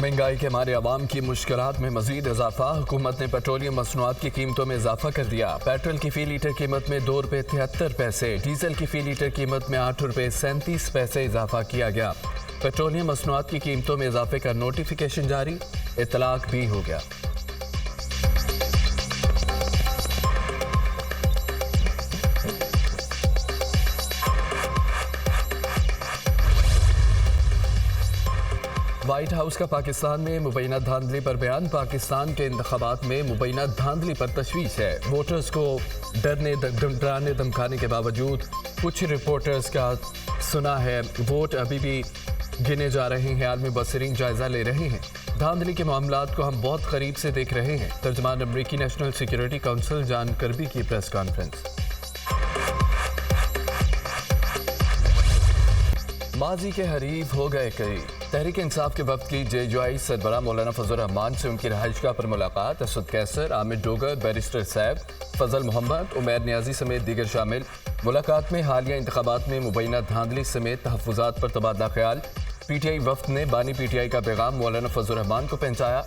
महंगाई के मारे आवाम की मुश्किलात में मजीद इजाफा। हुकूमत ने पेट्रोलियम मसनूआत की कीमतों में इजाफा कर दिया। पेट्रोल की फी लीटर कीमत में ₹2.73, डीजल की फी लीटर कीमत में ₹8.37 इजाफा किया गया। पेट्रोलियम मसनूआत की कीमतों में इजाफे का नोटिफिकेशन जारी, इतलाक भी हो गया। व्हाइट हाउस का पाकिस्तान में मुबैना धांधली पर बयान। पाकिस्तान के इंतखाबात में मुबैना धांधली पर तशवीश है। वोटर्स को डराने धमकाने के बावजूद कुछ रिपोर्टर्स का सुना है वोट अभी भी गिने जा रहे हैं। आलमी बसरीन जायजा ले रहे हैं। धांधली के मामलात को हम बहुत करीब से देख रहे हैं। तर्जमान अमरीकी national security council John Kirby की प्रेस कॉन्फ्रेंस। माजी के हरीफ हो गए कई। तहरीक इंसाफ के वक्त की JUI सरबराह मौलाना फजल रहमान से उनकी रहायशगाह पर मुलाकात। असद कैसर, आमिर डोगर, बैरिस्टर सैफ, फजल मोहम्मद, उमैर नियाजी समेत दीगर शामिल। मुलाकात में हालिया इंतखाबात में मुबैना धांधली समेत तहफ़्फ़ुज़ात पर तबादला ख्याल। PTI वफ्द ने बानी PTI का पैगाम मौलाना फजल रहमान को पहुंचाया।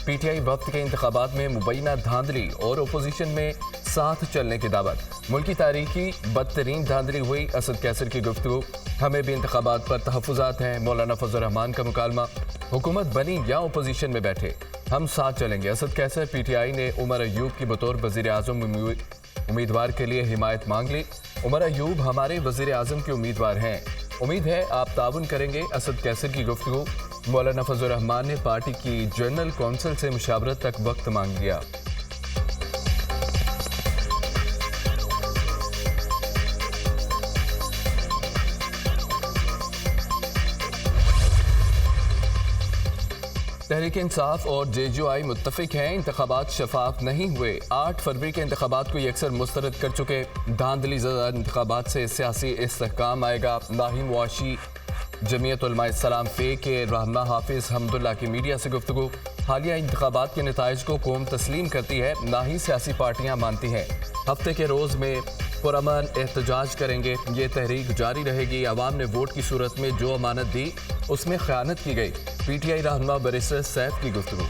PTI वफ्द के इंतखाबात में मुबैना धांधली और अपोजिशन में साथ चलने की दावत। मुल्की तारीखी बदतरीन धांधली हुई। असद कैसर की गुफ्तगू। हमें भी इंतखाबात पर तहफ़्फ़ुज़ात हैं। मौलाना फजल रहमान का मुकालमा। हुकूमत बनी या अपोजिशन में बैठे हम साथ चलेंगे। असद कैसर। PTI ने उमर अयूब की बतौर वज़ीर आज़म उम्मीदवार के लिए हिमायत मांग ली। उमर अयूब हमारे वज़ीर आज़म के उम्मीदवार हैं, उम्मीद है आप ताउन करेंगे। असद कैसर की गुफ्तगू। मौलाना फजल रहमान ने पार्टी की जनरल कौंसिल से मुशावरत तक वक्त मांग लिया। तहरीक इंसाफ और JUI मुत्तफिक हैं। इंतखाबात शफाफ नहीं हुए। 8 फरवरी के इंतखाबात को यकसर मुस्तरद कर चुके। धांधली ज़दा इंतखाबात से सियासी इस्तेहकाम आएगा। नाहिम वाशी जमीयत उलमा इस्लाम फ़े के रहनुमा हाफिज़ हमदुल्ला की मीडिया से गुफ्तगू। हालिया इंतखाबात के नताइज को कौम तस्लीम करती है, ना ही सियासी पार्टियाँ मानती हैं। हफ्ते के रोज़ में पुरअमन एहतजाज करेंगे। ये तहरीक जारी रहेगी। अवाम ने वोट की सूरत में जो अमानत दी उसमें खयानत की गई। PTI रहनुमा बैरिस्टर सैफ की गुफ्तगू।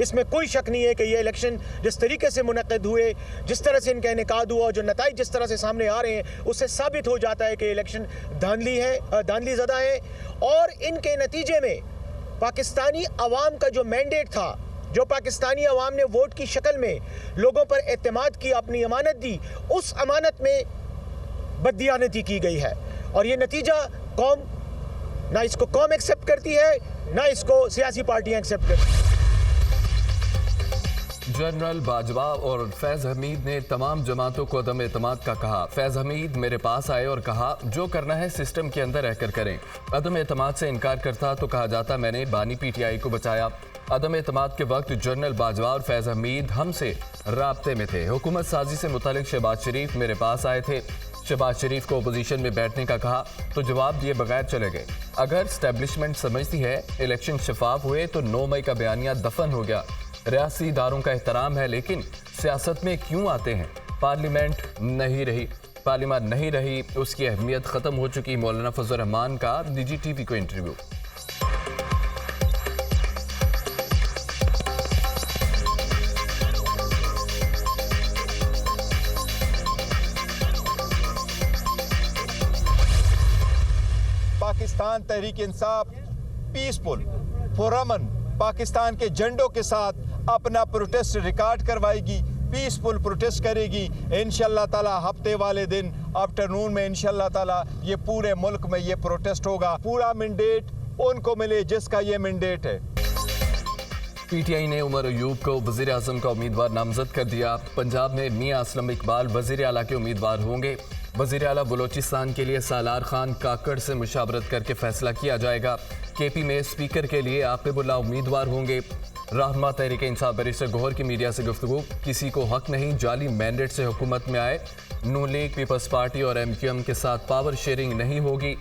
इसमें कोई शक नहीं है कि ये इलेक्शन जिस तरीके से मुनक़िद हुए, जिस तरह से इनका इनेकाद हुआ, जो नताइज जिस तरह से सामने आ रहे हैं, उससे साबित हो जाता है कि इलेक्शन धांधली है, धांधली ज़दा है। और इनके नतीजे में पाकिस्तानी अवाम का जो मैंडेट था, जो पाकिस्तानी अवाम ने वोट की शक्ल में लोगों पर एतमाद की, अपनी अमानत दी, उस अमानत में बददियानती की गई है। और ये नतीजा कौम ना इसको कौम एक्सेप्ट करती है, ना इसको सियासी पार्टियां एक्सेप्ट करती हैं। जनरल बाजवा और फैज़ हमीद ने तमाम जमातों को अदम एतमाद का कहा। फैज़ हमीद मेरे पास आए और कहा जो करना है सिस्टम के अंदर रहकर करें। अदम एतमाद से इनकार करता तो कहा जाता मैंने बानी PTI को बचाया। अदम एतमाद के वक्त जनरल बाजवा और फैज़ हमीद हमसे राब्ते में थे। हुकूमत साजी से मुतालिक शहबाज शरीफ मेरे पास आए थे। शहबाज शरीफ को अपोजिशन में बैठने का कहा तो जवाब दिए बगैर चले गए। अगर स्टैब्लिशमेंट समझती है इलेक्शन शफाफ हुए तो 9 मई का बयानिया दफन हो गया। रियासी इदारों का एहतराम है, लेकिन सियासत में क्यों आते हैं? पार्लियामेंट नहीं रही, उसकी अहमियत ख़त्म हो चुकी। मौलाना फजल रहमान का निजी TV को इंटरव्यू। पाकिस्तान तहरीक इंसाफ पीसफुल पुरअमन पाकिस्तान के झंडों के साथ अपना प्रोटेस्ट रिकॉर्ड करवाएगी, पीसफुल प्रोटेस्ट करेगी। इंशाअल्लाह ताला हफ्ते वाले दिन आफ्टरनून में इंशाअल्लाह ताला ये पूरे मुल्क में ये प्रोटेस्ट होगा। पूरा मैंडेट उनको मिले जिसका ये मैंडेट है। PTI ने उमर अयूब को वज़ीर आज़म का उम्मीदवार नामजद कर दिया। पंजाब में मियां असलम इकबाल वज़ीर आला के उम्मीदवार होंगे। वज़ीर आला बलोचिस्तान के लिए सालार खान काकड़ से मुशावरत करके फैसला किया जाएगा। KP में स्पीकर के लिए आकिबुल्लाह उम्मीदवार होंगे। रहनुमा तहरीक इंसाफ बैरिस्टर गौहर की मीडिया से गुफ्तगू। किसी को हक नहीं जाली मैंडेट से हुकूमत में आए। नून लीग, पीपल्स पार्टी और MQM के साथ पावर शेयरिंग नहीं होगी।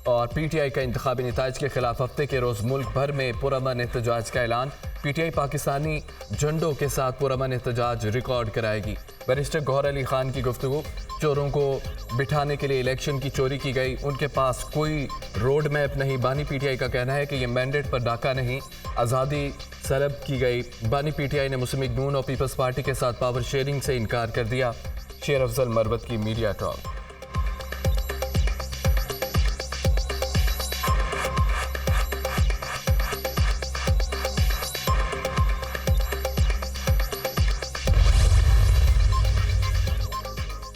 और PTI का इंतखाबी नताइज के खिलाफ हफ्ते के रोज़ मुल्क भर में पुरअमन एहतजाज का ऐलान। पीटीआई पाकिस्तानी झंडों के साथ पुरअमन एहतजाज रिकॉर्ड कराएगी। बैरिस्टर गौहर अली खान की गुफ्तगू, चोरों को बिठाने के लिए इलेक्शन की चोरी की गई, उनके पास कोई रोड मैप नहीं। बानी पीटीआई का कहना है कि ये मैंडेट पर डाका नहीं, आज़ादी सलब की गई। बानी पीटीआई ने मुस्लिम लीग नून और पीपल्स पार्टी के साथ पावर शेयरिंग से इनकार कर दिया। शेर अफजल मरवत की मीडिया टॉक।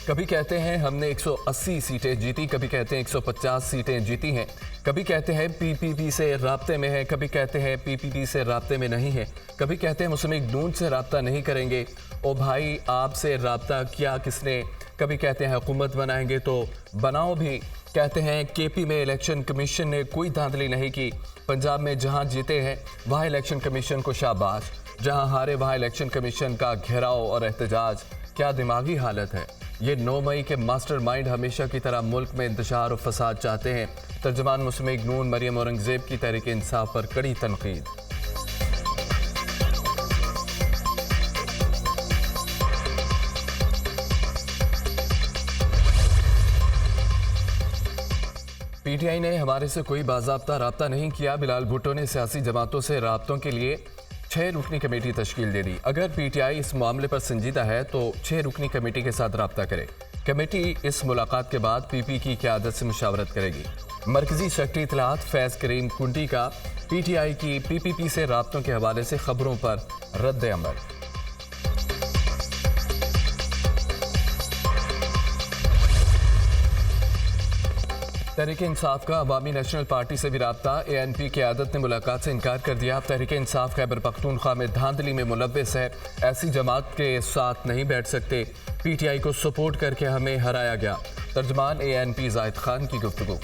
कभी कहते हैं हमने 180 सीटें जीती, कभी कहते हैं 150 सीटें जीती हैं, कभी कहते हैं पीपीपी से राब्ते में है, कभी कहते हैं पीपीपी से राब्ते में नहीं है, कभी कहते हैं मुस्लिम लीग नून से राब्ता नहीं करेंगे। ओ भाई, आपसे राब्ता किया किसने? कभी कहते हैं हुकूमत बनाएंगे तो बनाओ भी। कहते हैं केपी में इलेक्शन कमीशन ने कोई धांधली नहीं की। पंजाब में जहां जीते हैं वहां इलेक्शन कमीशन को शाबाश, जहां हारे वहां इलेक्शन कमीशन का घेराव और एहतजाज। क्या दिमागी हालत है। ये 9 मई के मास्टरमाइंड हमेशा की तरह मुल्क में इंतशार और फसाद चाहते हैं। तर्जुमान मुस्लिम लीग नून मरियम औरंगजेब की तहरीक इंसाफ पर कड़ी तनकीद। पीटीआई ने हमारे से कोई बाज़ाब्ता राब्ता नहीं किया। बिलाल भुट्टो ने सियासी जमातों से राब्तों के लिए 6 रुकनी कमेटी तश्कील दे दी। अगर पीटीआई इस मामले पर संजीदा है तो 6 रुकनी कमेटी के साथ राब्ता करे। कमेटी इस मुलाकात के बाद पीपी की क़यादत से मुशावरत करेगी। मरकजी सेक्रेटरी इत्तलात फैज़ करीम कुंटी का पीटीआई की पीपीपी से राब्तों के हवाले से खबरों पर रद्द अमल। तहरीक इंसाफ का अवामी नेशनल पार्टी से भी राब्ता। ANP की आदत ने मुलाकात से इनकार कर दिया। तहरीक इंसाफ खैबर पख्तूनख्वा में धांधली में मुलव्वस है, ऐसी जमात के साथ नहीं बैठ सकते। पीटीआई को सपोर्ट करके हमें हराया गया। तर्जुमान ANP जाहिद खान की गुफ्तगू।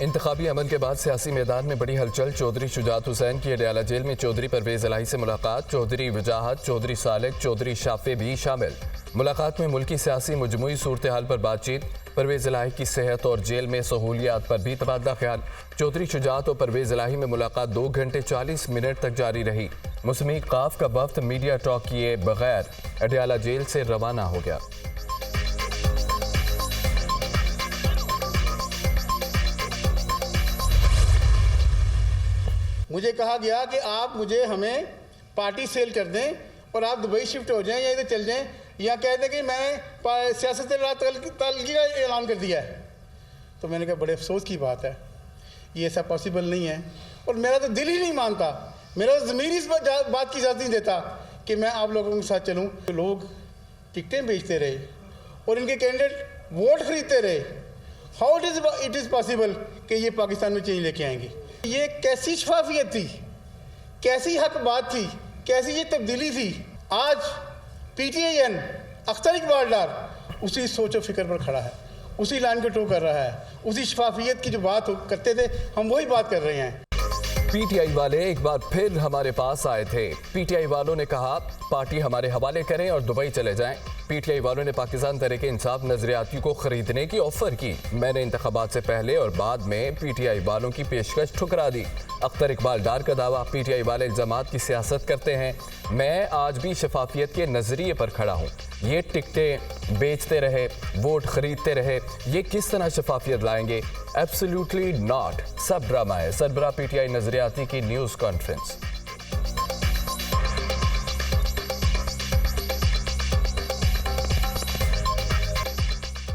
इंतखाबी अमल के बाद सियासी मैदान में बड़ी हलचल। चौधरी शुजात हुसैन की अडयाला जेल में चौधरी परवेज इलाही से मुलाकात। चौधरी वजाहत, चौधरी सालिक, चौधरी शाफे भी शामिल। मुलाकात में मुल्की सियासी मजमूई सूरत हाल पर बातचीत। परवेज इलाही की सेहत और जेल में सहूलियात पर भी तबादला ख्याल। चौधरी शुजात और परवेज इलाही में मुलाकात 2 घंटे 40 मिनट तक जारी रही। मुस्लिम लीग काफ का वफ्द मीडिया टॉक किए बगैर अडयाला जेल से रवाना हो गया। मुझे कहा गया कि आप हमें पार्टी सेल कर दें और आप दुबई शिफ्ट हो जाएं या इधर चल जाएं, या कह दें कि मैं सियासत तल्गी का ऐलान कर दिया है। तो मैंने कहा बड़े अफसोस की बात है, ये ऐसा पॉसिबल नहीं है और मेरा तो दिल ही नहीं मानता, मेरा तो ज़मीर इस बात की इजाज़त नहीं देता कि मैं आप लोगों के साथ चलूँ। तो लोग टिकटें बेचते रहे और इनके कैंडिडेट वोट खरीदते रहे। हाउ इट इज़ पॉसिबल कि ये पाकिस्तान में चेंज लेके आएंगे? ये कैसी शफाफियत थी, कैसी हक बात थी, कैसी ये तब्दीली थी। आज PTIN अख्तर इकबाल डार उसी सोच और फिक्र पर खड़ा है, उसी लाइन को टो कर रहा है, उसी शफाफियत की जो बात करते थे हम वही बात कर रहे हैं। पीटीआई वाले एक बार फिर हमारे पास आए थे। पीटीआई वालों ने कहा पार्टी हमारे हवाले करें और दुबई चले जाएं। पीटीआई वालों ने पाकिस्तान तहरीक इंसाफ नजरियाती को खरीदने की ऑफर की। मैंने इंतखाबात से पहले और बाद में पीटीआई वालों की पेशकश ठुकरा दी। अख्तर इकबाल डार का दावा, पीटीआई वाले इल्जामात की सियासत करते हैं। मैं आज भी शफाफियत के नजरिए पर खड़ा हूँ। ये टिकटें बेचते रहे, वोट खरीदते रहे, ये किस तरह शफाफियत लाएंगे? Absolutely not. सब ड्रामा है। सरबराह पीटीआई नजरियाती की न्यूज़ कॉन्फ्रेंस।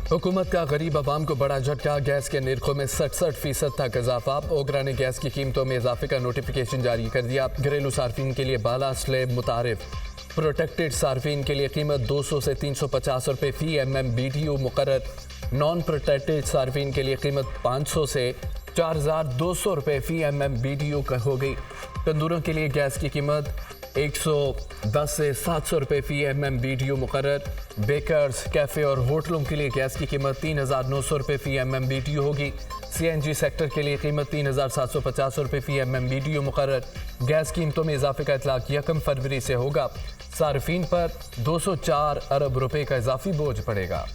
हुकूमत का गरीब आवाम को बड़ा झटका। गैस के निर्खों में 67% तक इजाफा। ओगरा ने गैस की कीमतों में इजाफे का नोटिफिकेशन जारी कर दिया। घरेलू सार्फिन के लिए बाला स्लेब मुतारिफ। प्रोटेक्टेड सार्फिन के लिए कीमत 200 से 350 रुपये फी MMBTU मुकर्रर। नॉन प्रोटेक्टेड सार्फिन के लिए कीमत 500 से 4200 रुपये फी MMBTU हो गई। तंदूरों के लिए गैस की कीमत 110 से 700 रुपये फी MMBTU मुकर्रर। बेकर्स, कैफ़े और होटलों के लिए गैस की कीमत 3900 रुपये फी MMBTU होगी। CNG सेक्टर के लिए कीमत 3750 रुपये फी MMBTU मुकर्रर। गैस कीमतों में इजाफे का इतलाक 1 फरवरी से होगा। सार्फिन पर 204 अरब रुपये का इजाफी बोझ पड़ेगा।